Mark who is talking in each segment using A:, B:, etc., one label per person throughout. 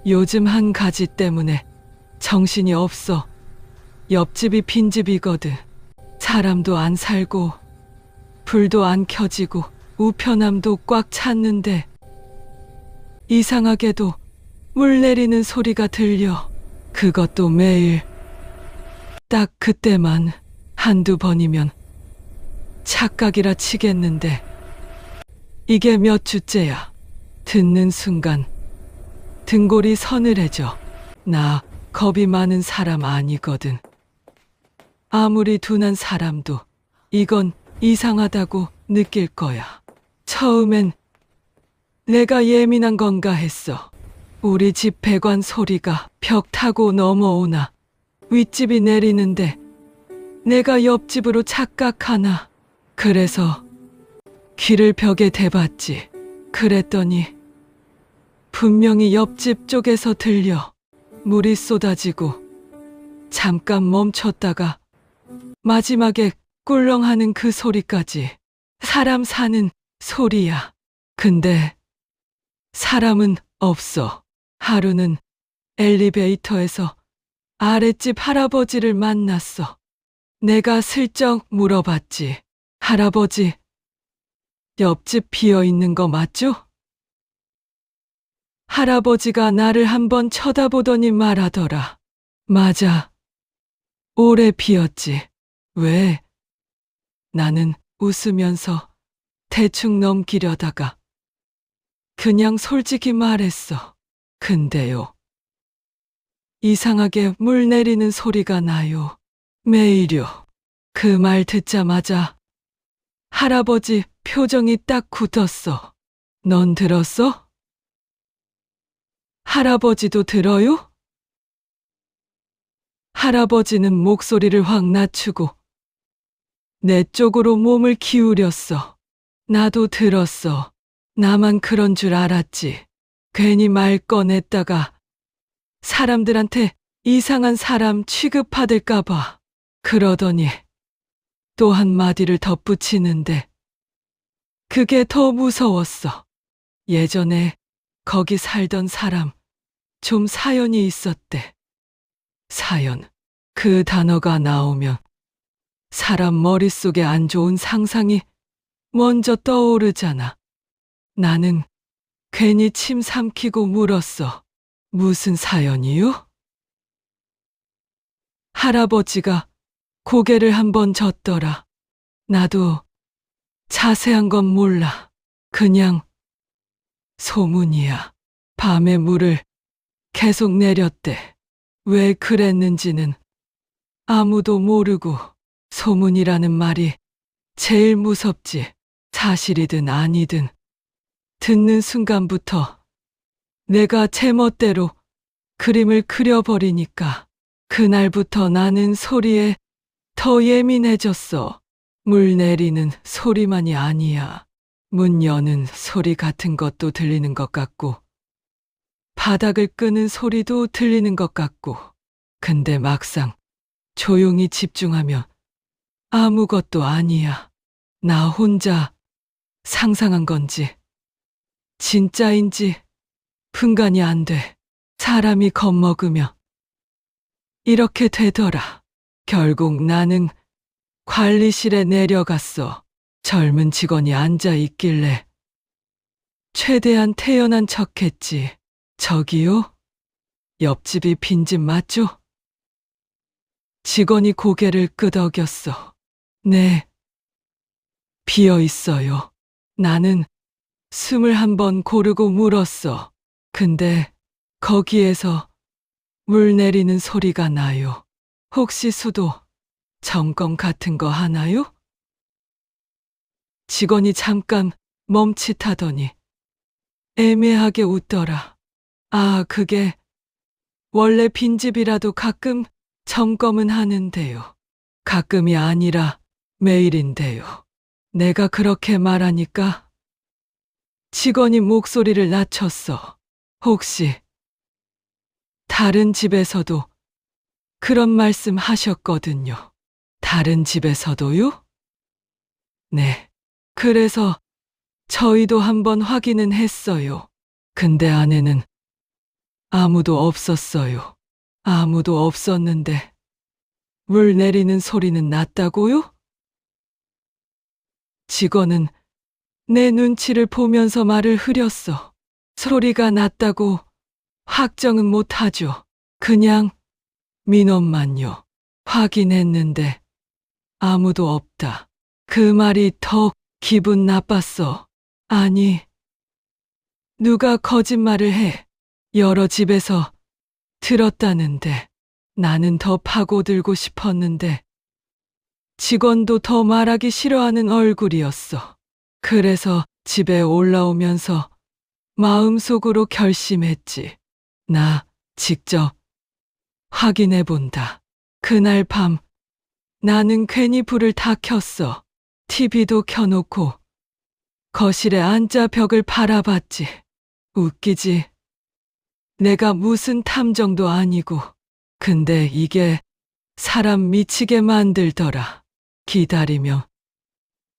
A: 요즘 한 가지 때문에 정신이 없어. 옆집이 빈집이거든. 사람도 안 살고 불도 안 켜지고 우편함도 꽉 찼는데 이상하게도 물 내리는 소리가 들려. 그것도 매일. 딱 그때만 한두 번이면 착각이라 치겠는데 이게 몇 주째야. 듣는 순간 등골이 서늘해져. 나 겁이 많은 사람 아니거든. 아무리 둔한 사람도 이건 이상하다고 느낄 거야. 처음엔 내가 예민한 건가 했어. 우리 집 배관 소리가 벽 타고 넘어오나 윗집이 내리는데 내가 옆집으로 착각하나. 그래서 귀를 벽에 대봤지. 그랬더니 분명히 옆집 쪽에서 들려. 물이 쏟아지고 잠깐 멈췄다가 마지막에 꿀렁하는 그 소리까지. 사람 사는 소리야. 근데 사람은 없어. 하루는 엘리베이터에서 아랫집 할아버지를 만났어. 내가 슬쩍 물어봤지. 할아버지, 옆집 비어 있는 거 맞죠? 할아버지가 나를 한번 쳐다보더니 말하더라. 맞아. 오래 비었지. 왜? 나는 웃으면서 대충 넘기려다가 그냥 솔직히 말했어. 근데요. 이상하게 물 내리는 소리가 나요. 매일요. 그 말 듣자마자 할아버지 표정이 딱 굳었어. 넌 들었어? 할아버지도 들어요? 할아버지는 목소리를 확 낮추고 내 쪽으로 몸을 기울였어. 나도 들었어. 나만 그런 줄 알았지. 괜히 말 꺼냈다가 사람들한테 이상한 사람 취급받을까봐. 그러더니 또 한마디를 덧붙이는데 그게 더 무서웠어. 예전에 거기 살던 사람 좀 사연이 있었대. 사연. 그 단어가 나오면 사람 머릿속에 안 좋은 상상이 먼저 떠오르잖아. 나는 괜히 침 삼키고 물었어. 무슨 사연이요? 할아버지가 고개를 한번 젓더라. 나도 자세한 건 몰라. 그냥 소문이야. 밤에 물을 계속 내렸대. 왜 그랬는지는 아무도 모르고. 소문이라는 말이 제일 무섭지. 사실이든 아니든 듣는 순간부터 내가 제멋대로 그림을 그려버리니까 그날부터 나는 소리에 더 예민해졌어. 물 내리는 소리만이 아니야. 문 여는 소리 같은 것도 들리는 것 같고 바닥을 끄는 소리도 들리는 것 같고. 근데 막상 조용히 집중하면 아무것도 아니야. 나 혼자 상상한 건지 진짜인지 분간이 안 돼. 사람이 겁먹으며 이렇게 되더라. 결국 나는 관리실에 내려갔어. 젊은 직원이 앉아 있길래 최대한 태연한 척했지. 저기요? 옆집이 빈집 맞죠? 직원이 고개를 끄덕였어. 네. 비어 있어요. 나는 숨을 한번 고르고 물었어. 근데 거기에서 물 내리는 소리가 나요. 혹시 수도 점검 같은 거 하나요? 직원이 잠깐 멈칫하더니 애매하게 웃더라. 아, 그게 원래 빈집이라도 가끔 점검은 하는데요. 가끔이 아니라 매일인데요. 내가 그렇게 말하니까 직원이 목소리를 낮췄어. 혹시 다른 집에서도 그런 말씀 하셨거든요. 다른 집에서도요? 네. 그래서 저희도 한번 확인은 했어요. 근데 아내는 아무도 없었어요. 아무도 없었는데 물 내리는 소리는 났다고요? 직원은 내 눈치를 보면서 말을 흐렸어. 소리가 났다고 확정은 못하죠. 그냥 민원만요. 확인했는데 아무도 없다. 그 말이 더 기분 나빴어. 아니, 누가 거짓말을 해. 여러 집에서 들었다는데 나는 더 파고들고 싶었는데 직원도 더 말하기 싫어하는 얼굴이었어. 그래서 집에 올라오면서 마음속으로 결심했지. 나 직접 확인해 본다. 그날 밤 나는 괜히 불을 다 켰어. TV도 켜놓고 거실에 앉아 벽을 바라봤지. 웃기지? 내가 무슨 탐정도 아니고. 근데 이게 사람 미치게 만들더라. 기다리며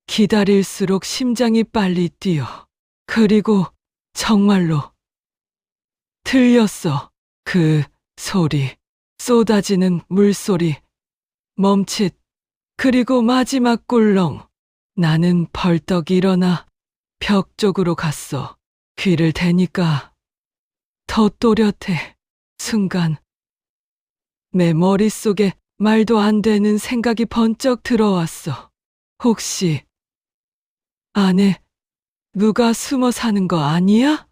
A: 기다릴수록 심장이 빨리 뛰어. 그리고 정말로 들렸어. 그 소리. 쏟아지는 물소리. 멈칫. 그리고 마지막 꿀렁. 나는 벌떡 일어나 벽 쪽으로 갔어. 귀를 대니까 더 또렷해. 순간 내 머릿속에 말도 안 되는 생각이 번쩍 들어왔어. 혹시 안에 누가 숨어 사는 거 아니야?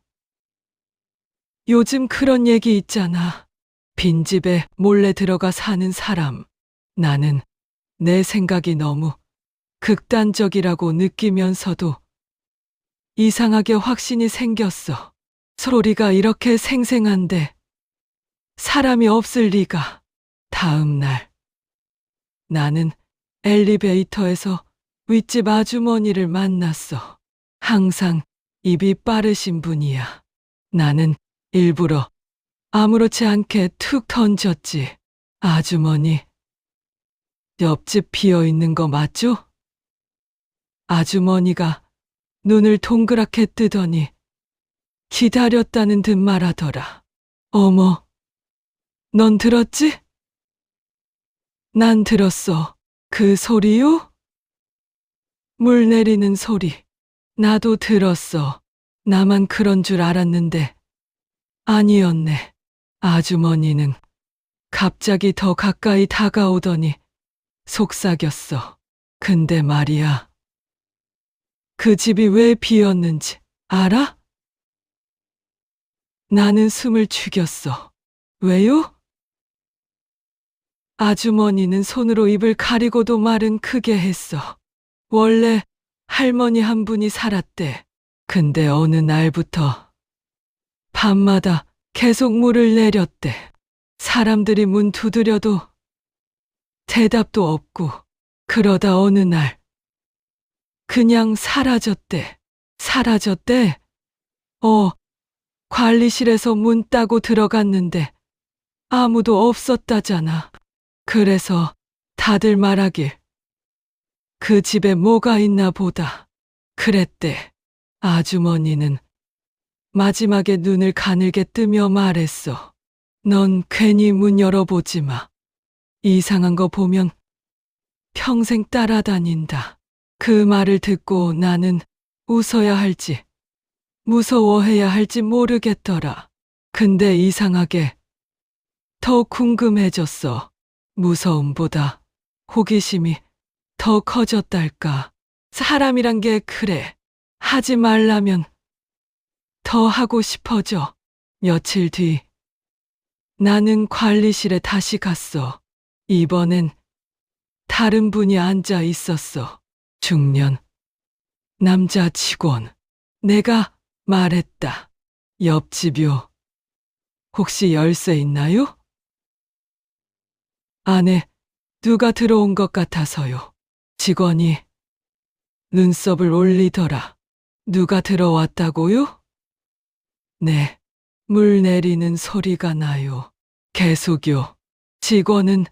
A: 요즘 그런 얘기 있잖아. 빈집에 몰래 들어가 사는 사람. 나는 내 생각이 너무 극단적이라고 느끼면서도 이상하게 확신이 생겼어. 소리가 이렇게 생생한데 사람이 없을 리가. 다음 날 나는 엘리베이터에서 윗집 아주머니를 만났어. 항상 입이 빠르신 분이야. 나는 일부러 아무렇지 않게 툭 던졌지. 아주머니, 옆집 비어 있는 거 맞죠? 아주머니가 눈을 동그랗게 뜨더니 기다렸다는 듯 말하더라. 어머, 넌 들었지? 난 들었어. 그 소리요? 물 내리는 소리. 나도 들었어. 나만 그런 줄 알았는데 아니었네. 아주머니는 갑자기 더 가까이 다가오더니 속삭였어. 근데 말이야. 그 집이 왜 비었는지 알아? 나는 숨을 죽였어. 왜요? 아주머니는 손으로 입을 가리고도 말은 크게 했어. 원래 할머니 한 분이 살았대. 근데 어느 날부터 밤마다 계속 물을 내렸대. 사람들이 문 두드려도 대답도 없고. 그러다 어느 날 그냥 사라졌대. 사라졌대? 관리실에서 문 따고 들어갔는데 아무도 없었다잖아. 그래서 다들 말하길 그 집에 뭐가 있나 보다. 그랬대. 아주머니는 마지막에 눈을 가늘게 뜨며 말했어. 넌 괜히 문 열어보지 마. 이상한 거 보면 평생 따라다닌다. 그 말을 듣고 나는 웃어야 할지 무서워해야 할지 모르겠더라. 근데 이상하게 더 궁금해졌어. 무서움보다 호기심이 더 커졌달까. 사람이란 게 그래. 하지 말라면 더 하고 싶어져. 며칠 뒤 나는 관리실에 다시 갔어. 이번엔 다른 분이 앉아 있었어. 중년 남자 직원. 내가 말했다. 옆집요. 혹시 열쇠 있나요? 안에 누가 들어온 것 같아서요. 직원이 눈썹을 올리더라. 누가 들어왔다고요? 네, 물 내리는 소리가 나요. 계속요. 직원은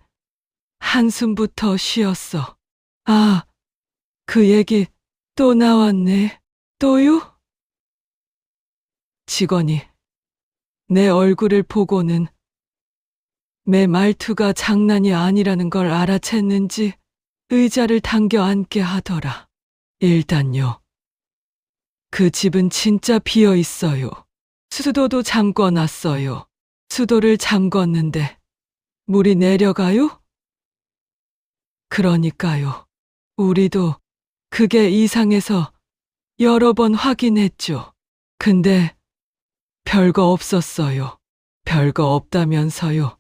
A: 한숨부터 쉬었어. 아, 그 얘기 또 나왔네. 또요? 직원이 내 얼굴을 보고는 내 말투가 장난이 아니라는 걸 알아챘는지 의자를 당겨 앉게 하더라. 일단요. 그 집은 진짜 비어 있어요. 수도도 잠궈놨어요. 수도를 잠궜는데 물이 내려가요? 그러니까요. 우리도 그게 이상해서 여러 번 확인했죠. 근데 별거 없었어요. 별거 없다면서요.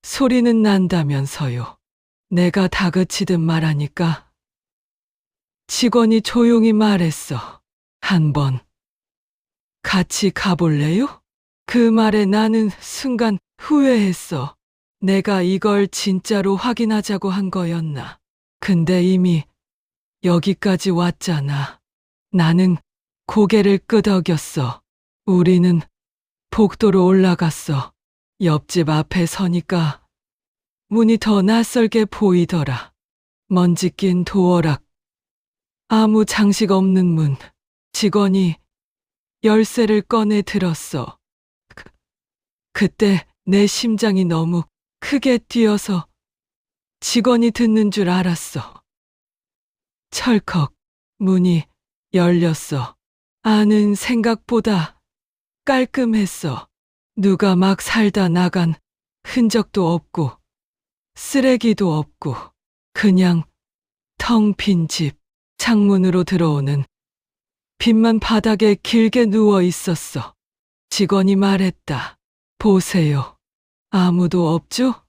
A: 소리는 난다면서요. 내가 다그치듯 말하니까 직원이 조용히 말했어. 한번 같이 가볼래요? 그 말에 나는 순간 후회했어. 내가 이걸 진짜로 확인하자고 한 거였나. 근데 이미 여기까지 왔잖아. 나는 고개를 끄덕였어. 우리는 복도로 올라갔어. 옆집 앞에 서니까 문이 더 낯설게 보이더라. 먼지 낀 도어락, 아무 장식 없는 문. 직원이 열쇠를 꺼내 들었어. 그때 내 심장이 너무 크게 뛰어서 직원이 듣는 줄 알았어. 철컥 문이 열렸어. 안은 생각보다 깔끔했어. 누가 막 살다 나간 흔적도 없고 쓰레기도 없고 그냥 텅 빈 집. 창문으로 들어오는 빛만 바닥에 길게 누워 있었어. 직원이 말했다. 보세요. 아무도 없죠?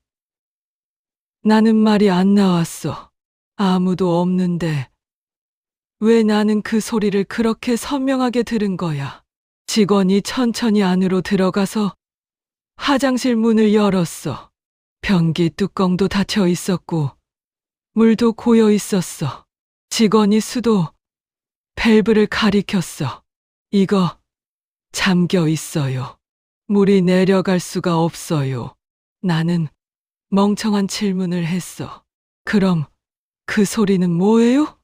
A: 나는 말이 안 나왔어. 아무도 없는데 왜 나는 그 소리를 그렇게 선명하게 들은 거야? 직원이 천천히 안으로 들어가서 화장실 문을 열었어. 변기 뚜껑도 닫혀 있었고 물도 고여 있었어. 직원이 수도 밸브를 가리켰어. 이거 잠겨 있어요. 물이 내려갈 수가 없어요. 나는 멍청한 질문을 했어. 그럼 그 소리는 뭐예요?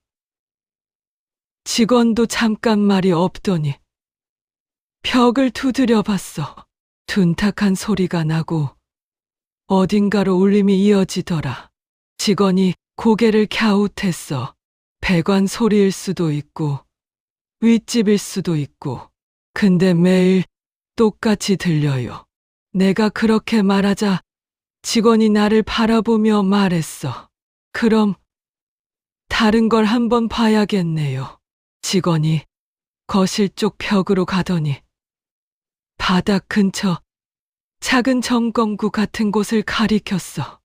A: 직원도 잠깐 말이 없더니 벽을 두드려 봤어. 둔탁한 소리가 나고 어딘가로 울림이 이어지더라. 직원이 고개를 갸웃했어. 배관 소리일 수도 있고 윗집일 수도 있고 근데 매일 똑같이 들려요. 내가 그렇게 말하자 직원이 나를 바라보며 말했어. 그럼 다른 걸 한번 봐야겠네요. 직원이 거실 쪽 벽으로 가더니 바닥 근처 작은 점검구 같은 곳을 가리켰어.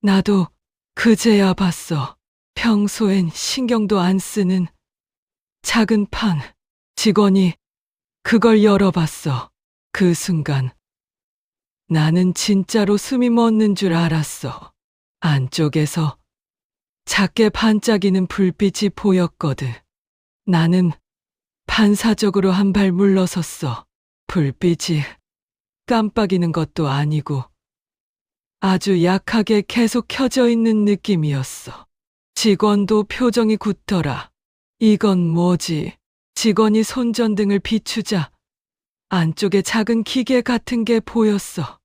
A: 나도 그제야 봤어. 평소엔 신경도 안 쓰는 작은 판. 직원이 그걸 열어봤어. 그 순간 나는 진짜로 숨이 멎는 줄 알았어. 안쪽에서 작게 반짝이는 불빛이 보였거든. 나는 반사적으로 한 발 물러섰어. 불빛이 깜빡이는 것도 아니고 아주 약하게 계속 켜져 있는 느낌이었어. 직원도 표정이 굳더라. 이건 뭐지? 직원이 손전등을 비추자 안쪽에 작은 기계 같은 게 보였어.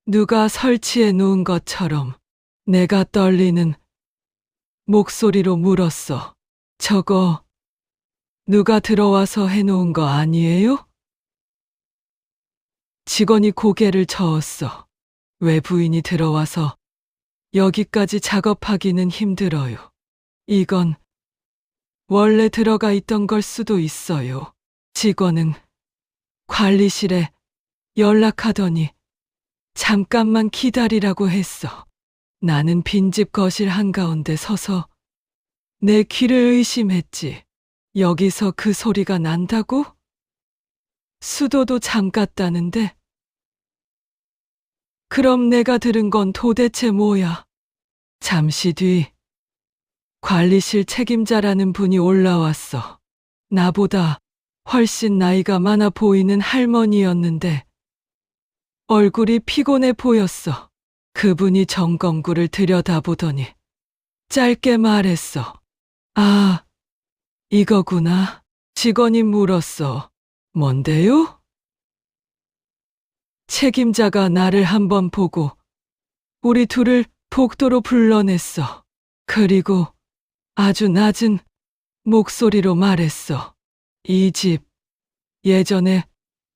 A: 누가 설치해 놓은 것처럼. 내가 떨리는 목소리로 물었어. 저거 누가 들어와서 해놓은 거 아니에요? 직원이 고개를 저었어. 외부인이 들어와서 여기까지 작업하기는 힘들어요. 이건 원래 들어가 있던 걸 수도 있어요. 직원은 관리실에 연락하더니 잠깐만 기다리라고 했어. 나는 빈집 거실 한가운데 서서 내 귀를 의심했지. 여기서 그 소리가 난다고? 수도도 잠갔다는데? 그럼 내가 들은 건 도대체 뭐야? 잠시 뒤 관리실 책임자라는 분이 올라왔어. 나보다 훨씬 나이가 많아 보이는 할머니였는데 얼굴이 피곤해 보였어. 그분이 점검구를 들여다보더니 짧게 말했어. 아, 이거구나. 직원이 물었어. 뭔데요? 책임자가 나를 한번 보고 우리 둘을 복도로 불러냈어. 그리고 아주 낮은 목소리로 말했어. 이 집 예전에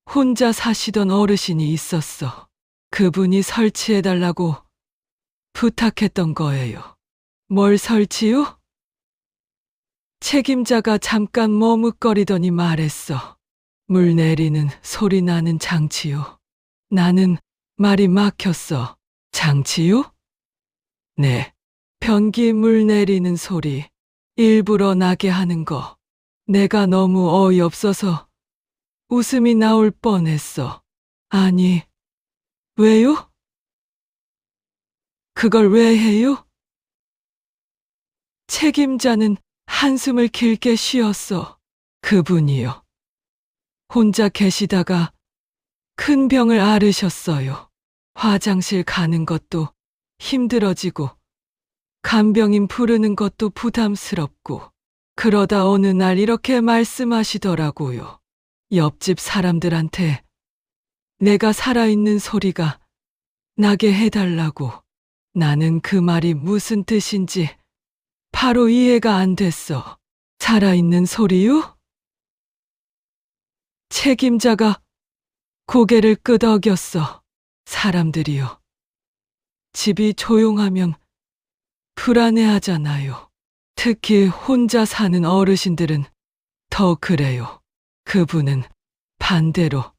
A: 혼자 사시던 어르신이 있었어. 그분이 설치해달라고 부탁했던 거예요. 뭘 설치요? 책임자가 잠깐 머뭇거리더니 말했어. 물 내리는 소리 나는 장치요. 나는 말이 막혔어. 장치요? 네. 변기 물 내리는 소리. 일부러 나게 하는 거. 내가 너무 어이없어서 웃음이 나올 뻔했어. 아니, 왜요? 그걸 왜 해요? 책임자는 한숨을 길게 쉬었어. 그분이요. 혼자 계시다가 큰 병을 앓으셨어요. 화장실 가는 것도 힘들어지고 간병인 부르는 것도 부담스럽고 그러다 어느 날 이렇게 말씀하시더라고요. 옆집 사람들한테 내가 살아있는 소리가 나게 해달라고. 나는 그 말이 무슨 뜻인지 바로 이해가 안 됐어. 살아있는 소리요? 책임자가 고개를 끄덕였어. 사람들이요. 집이 조용하면 불안해하잖아요. 특히 혼자 사는 어르신들은 더 그래요. 그분은 반대로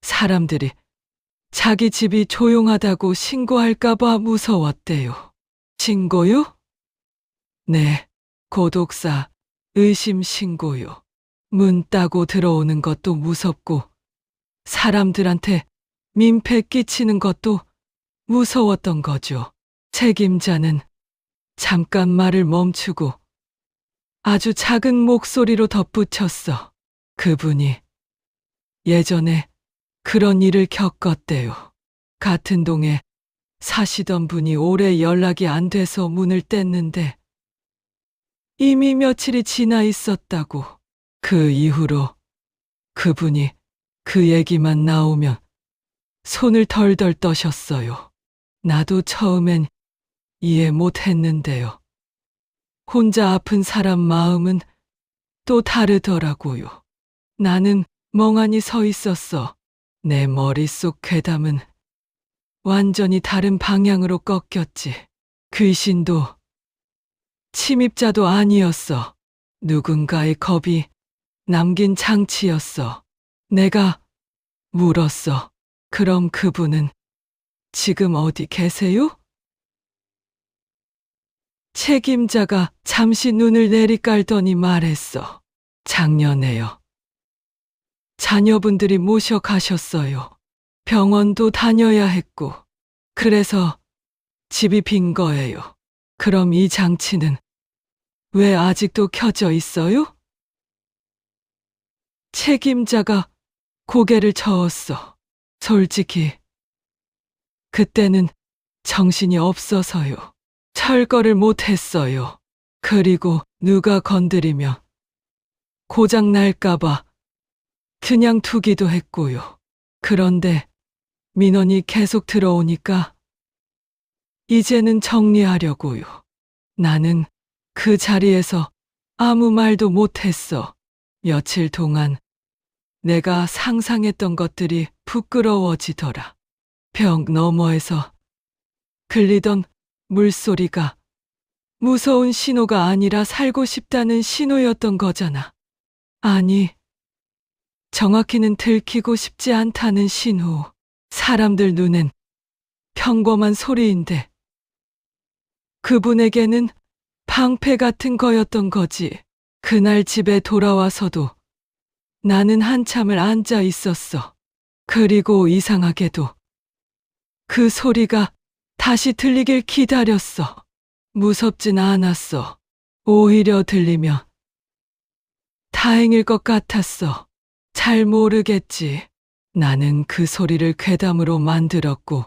A: 사람들이 자기 집이 조용하다고 신고할까봐 무서웠대요. 신고요? 네, 고독사, 의심 신고요. 문 따고 들어오는 것도 무섭고 사람들한테 민폐 끼치는 것도 무서웠던 거죠. 책임자는 잠깐 말을 멈추고 아주 작은 목소리로 덧붙였어. 그분이 예전에 그런 일을 겪었대요. 같은 동에 사시던 분이 오래 연락이 안 돼서 문을 뗐는데 이미 며칠이 지나 있었다고. 그 이후로 그분이 그 얘기만 나오면 손을 덜덜 떠셨어요. 나도 처음엔 이해 못 했는데요. 혼자 아픈 사람 마음은 또 다르더라고요. 나는 멍하니 서 있었어. 내 머릿속 괴담은 완전히 다른 방향으로 꺾였지. 귀신도 침입자도 아니었어. 누군가의 겁이 남긴 장치였어. 내가 물었어. 그럼 그분은 지금 어디 계세요? 책임자가 잠시 눈을 내리깔더니 말했어. 작년에요. 자녀분들이 모셔가셨어요. 병원도 다녀야 했고, 그래서 집이 빈 거예요. 그럼 이 장치는 왜 아직도 켜져 있어요? 책임자가 고개를 저었어. 솔직히, 그때는 정신이 없어서요. 철거를 못했어요. 그리고 누가 건드리면 고장 날까봐 그냥 두기도 했고요. 그런데 민원이 계속 들어오니까 이제는 정리하려고요. 나는 그 자리에서 아무 말도 못했어. 며칠 동안 내가 상상했던 것들이 부끄러워지더라. 벽 너머에서 들리던 물소리가 무서운 신호가 아니라 살고 싶다는 신호였던 거잖아. 아니, 정확히는 들키고 싶지 않다는 신호. 사람들 눈엔 평범한 소리인데 그분에게는 방패 같은 거였던 거지. 그날 집에 돌아와서도 나는 한참을 앉아 있었어. 그리고 이상하게도 그 소리가 다시 들리길 기다렸어. 무섭진 않았어. 오히려 들리면 다행일 것 같았어. 잘 모르겠지. 나는 그 소리를 괴담으로 만들었고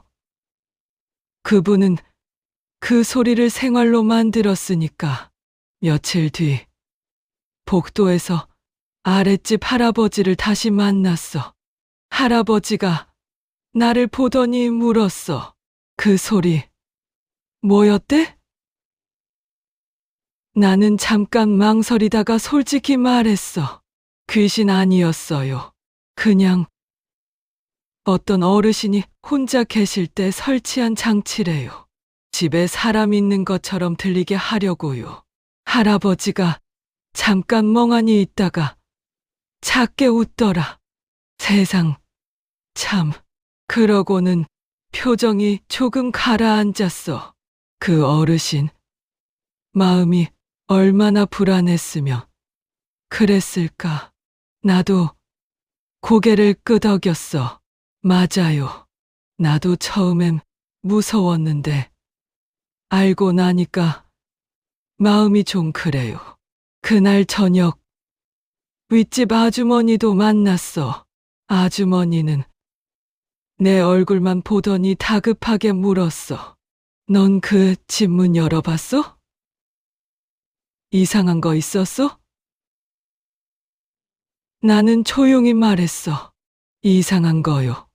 A: 그분은 그 소리를 생활로 만들었으니까. 며칠 뒤 복도에서 아랫집 할아버지를 다시 만났어. 할아버지가 나를 보더니 물었어. 그 소리 뭐였대? 나는 잠깐 망설이다가 솔직히 말했어. 귀신 아니었어요. 그냥 어떤 어르신이 혼자 계실 때 설치한 장치래요. 집에 사람 있는 것처럼 들리게 하려고요. 할아버지가 잠깐 멍하니 있다가 작게 웃더라. 세상, 참. 그러고는 표정이 조금 가라앉았어. 그 어르신, 마음이 얼마나 불안했으며 그랬을까. 나도 고개를 끄덕였어. 맞아요. 나도 처음엔 무서웠는데 알고 나니까 마음이 좀 그래요. 그날 저녁 윗집 아주머니도 만났어. 아주머니는 내 얼굴만 보더니 다급하게 물었어. 넌 그 집 문 열어봤어? 이상한 거 있었어? 나는 조용히 말했어. 이상한 거요.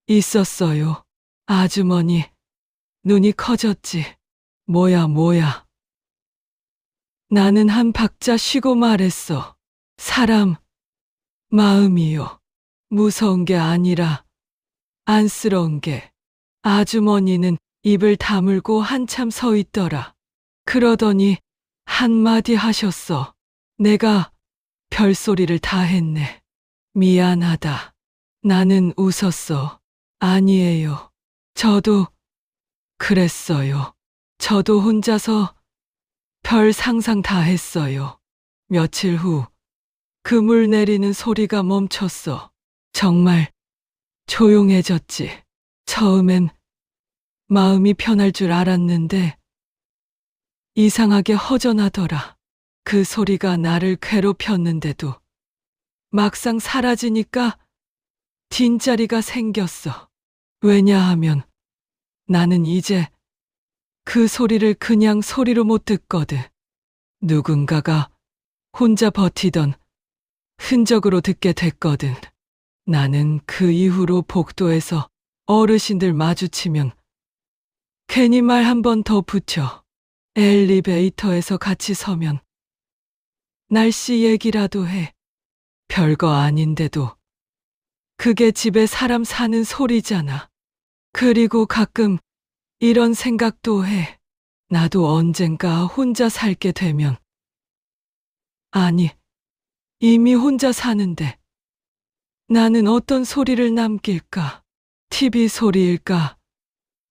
A: 있었어요. 아주머니, 눈이 커졌지. 뭐야. 나는 한 박자 쉬고 말했어. 사람, 마음이요. 무서운 게 아니라 안쓰러운 게. 아주머니는 입을 다물고 한참 서 있더라. 그러더니 한마디 하셨어. 내가 별소리를 다 했네. 미안하다. 나는 웃었어. 아니에요. 저도 그랬어요. 저도 혼자서 별 상상 다 했어요. 며칠 후 그물 내리는 소리가 멈췄어. 정말 조용해졌지. 처음엔 마음이 편할 줄 알았는데 이상하게 허전하더라. 그 소리가 나를 괴롭혔는데도 막상 사라지니까 뒷자리가 생겼어. 왜냐하면 나는 이제 그 소리를 그냥 소리로 못 듣거든. 누군가가 혼자 버티던 흔적으로 듣게 됐거든. 나는 그 이후로 복도에서 어르신들 마주치면 괜히 말 한 번 더 붙여. 엘리베이터에서 같이 서면 날씨 얘기라도 해. 별거 아닌데도 그게 집에 사람 사는 소리잖아. 그리고 가끔 이런 생각도 해. 나도 언젠가 혼자 살게 되면, 아니, 이미 혼자 사는데 나는 어떤 소리를 남길까? TV 소리일까?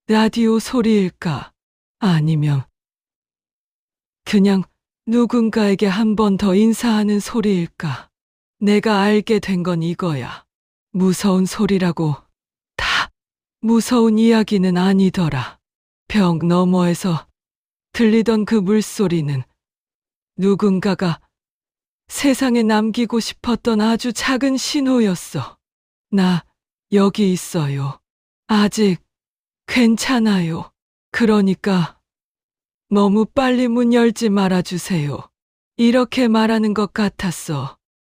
A: 라디오 소리일까? 아니면 그냥 누군가에게 한 번 더 인사하는 소리일까? 내가 알게 된 건 이거야. 무서운 소리라고 다 무서운 이야기는 아니더라. 벽 너머에서 들리던 그 물소리는 누군가가 세상에 남기고 싶었던 아주 작은 신호였어. 나 여기 있어요. 아직 괜찮아요. 그러니까 너무 빨리 문 열지 말아주세요. 이렇게 말하는 것 같았어.